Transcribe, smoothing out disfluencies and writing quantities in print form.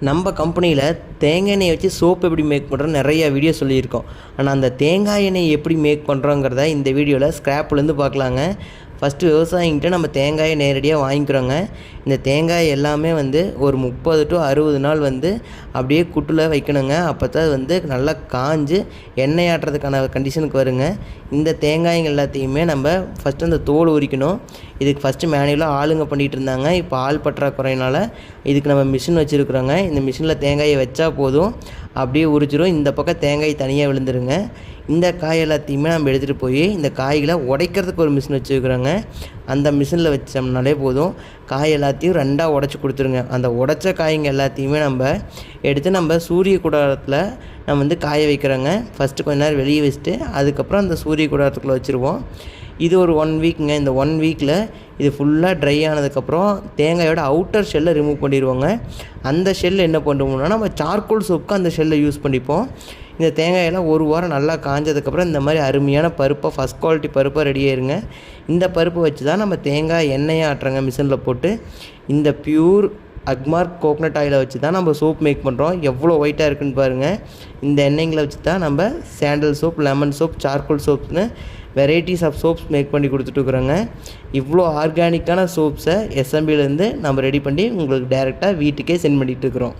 நம்ம கம்பெனியில் தேங்காய் எண்ணெயை வச்சு சோப் எப்படி மேக் பண்ணுறோம் நிறைய வீடியோ சொல்லியிருக்கோம். ஆனால் அந்த தேங்காய் எண்ணெய் எப்படி மேக் பண்ணுறோங்கிறத இந்த வீடியோவில் ஸ்க்ராப்லேருந்து பார்க்கலாங்க. ஃபஸ்ட்டு விவசாயிங்கிட்ட நம்ம தேங்காயை நேரடியாக வாங்கிக்கிறோங்க. இந்த தேங்காய் எல்லாமே ஒரு 30 to 60 நாள் அப்படியே குட்டில் வைக்கணுங்க. அப்போ தான் நல்லா காஞ்சு எண்ணெய் ஆட்டுறதுக்கான கண்டிஷனுக்கு வருங்க. இந்த தேங்காய்ங்க எல்லாத்தையுமே நம்ம ஃபஸ்ட்டு அந்த தோல் உரிக்கணும். இதுக்கு ஃபஸ்ட்டு மேனுவலாக ஆளுங்க பண்ணிகிட்டு இருந்தாங்க. இப்போ ஆள் பற்றாக்குறையினால் இதுக்கு நம்ம மிஷின் வச்சுருக்குறோங்க. இந்த மிஷினில் தேங்காயை வச்சா போதும், அப்படியே உரிச்சிடும். இந்த பக்கம் தேங்காய் தனியாக விழுந்துருங்க. இந்த காய் எல்லாத்தையுமே நம்ம எடுத்துகிட்டு போய் இந்த காய்களை உடைக்கிறதுக்கு ஒரு மிஷின் வச்சுருக்குறோங்க. அந்த மிஷினில் வச்சோம்னாலே போதும், காய் எல்லாத்தையும் ரெண்டாக உடச்சி கொடுத்துருங்க. அந்த உடச்ச காய்ங்க எல்லாத்தையுமே நம்ம எடுத்து நம்ம சூரிய குடாரத்தில் நம்ம காய வைக்கிறோங்க. ஃபஸ்ட்டு கொஞ்ச நேரம் வெளியே வச்சுட்டு அதுக்கப்புறம் அந்த சூரிய குடாரத்துக்குள்ளே வச்சுருவோம். இது ஒரு 1 வீக்குங்க. இந்த 1 வீக்கில் இது ஃபுல்லாக ட்ரை ஆனதுக்கப்புறம் தேங்காயோட அவுட்டர் ஷெல்லை ரிமூவ் பண்ணிடுவோங்க. அந்த ஷெல் என்ன பண்ணுவோம்னா நம்ம சார்கோல் சோப்புக்கு அந்த ஷெல்லை யூஸ் பண்ணிப்போம். இந்த தேங்காயெல்லாம் 1 வாரம் நல்லா காஞ்சதுக்கப்புறம் இந்த மாதிரி அருமையான பருப்பை, ஃபஸ்ட் குவாலிட்டி பருப்பாக ரெடி ஆயிருங்க. இந்த பருப்பை வச்சு தான் நம்ம தேங்காய் எண்ணெயை ஆட்டுறோங்க மிஷினில் போட்டு. இந்த பியூர் அக்மார்க் கோகனட் ஆயிலை வச்சு தான் நம்ம சோப் மேக் பண்ணுறோம். எவ்வளோ ஒயிட்டாக இருக்குன்னு பாருங்கள். இந்த எண்ணெய்களை வச்சு தான் நம்ம sandal soap, lemon soap, charcoal சோப்னு வெரைட்டிஸ் ஆஃப் சோப்ஸ் மேக் பண்ணி கொடுத்துட்டுருக்குறோங்க. இவ்வளோ ஆர்கானிக்கான சோப்ஸை எஸ்எம்பிலேருந்து நம்ம ரெடி பண்ணி உங்களுக்கு டைரெக்டாக வீட்டுக்கே சென்ட் பண்ணிகிட்டு இருக்கிறோம்.